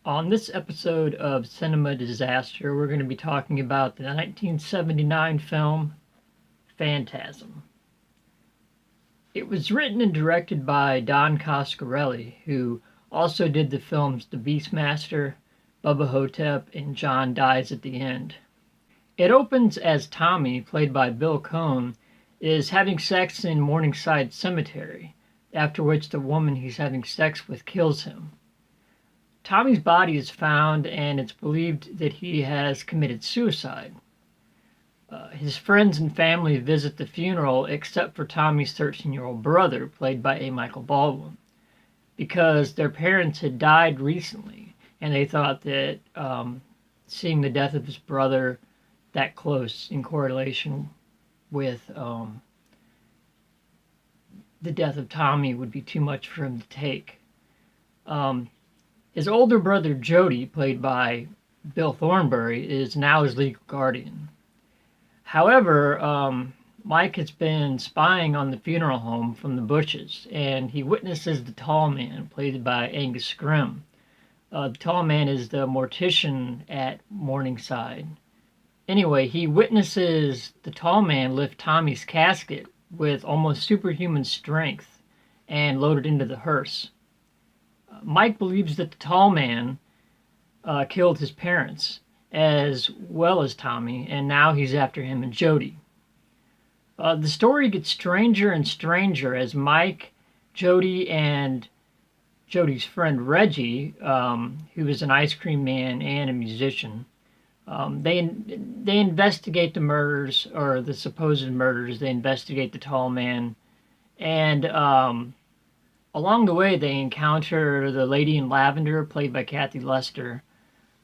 On this episode of Cinema Disaster, we're going to be talking about the 1979 film Phantasm. It was written and directed by Don Coscarelli, who also did the films The Beastmaster, Bubba Hotep, and John Dies at the End. It opens as Tommy, played by Bill Cohn, is having sex in Morningside Cemetery, after which the woman he's having sex with kills him. Tommy's body is found, and it's believed that he has committed suicide. His friends and family visit the funeral, except for Tommy's 13-year-old brother, played by A. Michael Baldwin, because their parents had died recently, and they thought that seeing the death of his brother that close in correlation with the death of Tommy would be too much for him to take. His older brother, Jody, played by Bill Thornbury, is now his legal guardian. However, Mike has been spying on the funeral home from the bushes, and he witnesses the tall man, played by Angus Scrimm. The tall man is the mortician at Morningside. Anyway, he witnesses the tall man lift Tommy's casket with almost superhuman strength and load it into the hearse. Mike believes that the tall man killed his parents, as well as Tommy, and now he's after him and Jody. The story gets stranger and stranger as Mike, Jody, and Jody's friend Reggie, who is an ice cream man and a musician, they investigate the murders, or the supposed murders. They investigate the tall man, and along the way, they encounter the Lady in Lavender, played by Kathy Lester,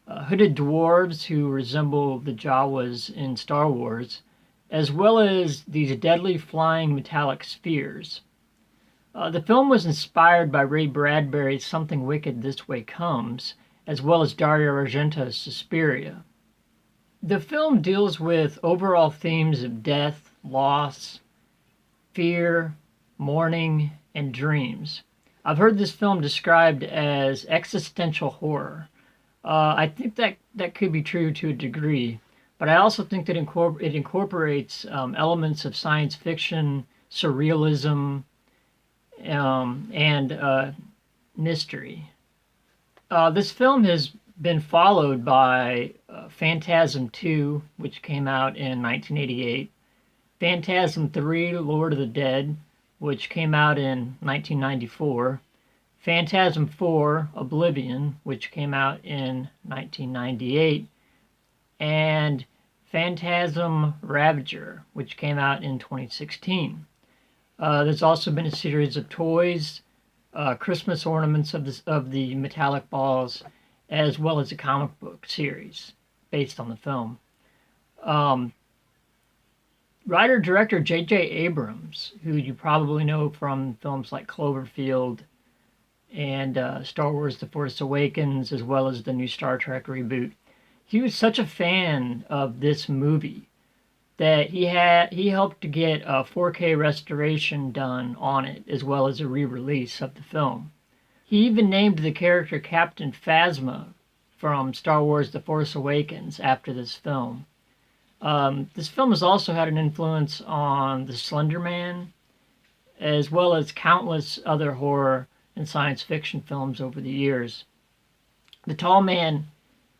hooded dwarves who resemble the Jawas in Star Wars, as well as these deadly flying metallic spheres. The film was inspired by Ray Bradbury's Something Wicked This Way Comes, as well as Dario Argento's Suspiria. The film deals with overall themes of death, loss, fear, mourning, and dreams. I've heard this film described as existential horror. I think that could be true to a degree, but I also think that it incorporates elements of science fiction, surrealism, and mystery. This film has been followed by Phantasm 2, which came out in 1988, Phantasm 3, Lord of the Dead, which came out in 1994, Phantasm 4, Oblivion, which came out in 1998, and Phantasm Ravager, which came out in 2016. There's also been a series of toys, Christmas ornaments of the metallic balls, as well as a comic book series based on the film. Writer-director J.J. Abrams, who you probably know from films like Cloverfield and Star Wars The Force Awakens, as well as the new Star Trek reboot, he was such a fan of this movie that he helped to get a 4K restoration done on it, as well as a re-release of the film. He even named the character Captain Phasma from Star Wars The Force Awakens after this film. This film has also had an influence on The Slender Man, as well as countless other horror and science fiction films over the years. The Tall Man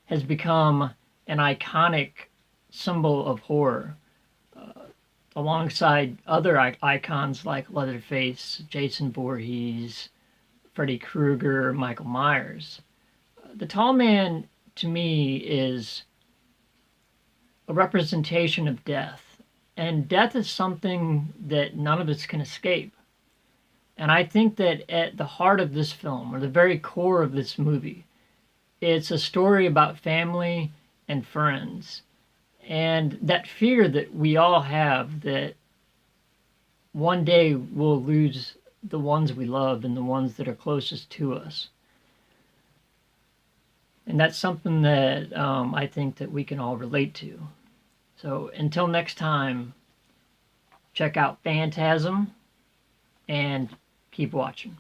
has become an iconic symbol of horror, alongside other icons like Leatherface, Jason Voorhees, Freddy Krueger, Michael Myers. The Tall Man, to me, is a representation of death. And death is something that none of us can escape. And I think that at the heart of this film, or the very core of this movie, it's a story about family and friends. And that fear that we all have that one day we'll lose the ones we love and the ones that are closest to us. And that's something that I think that we can all relate to. So until next time, check out Phantasm and keep watching.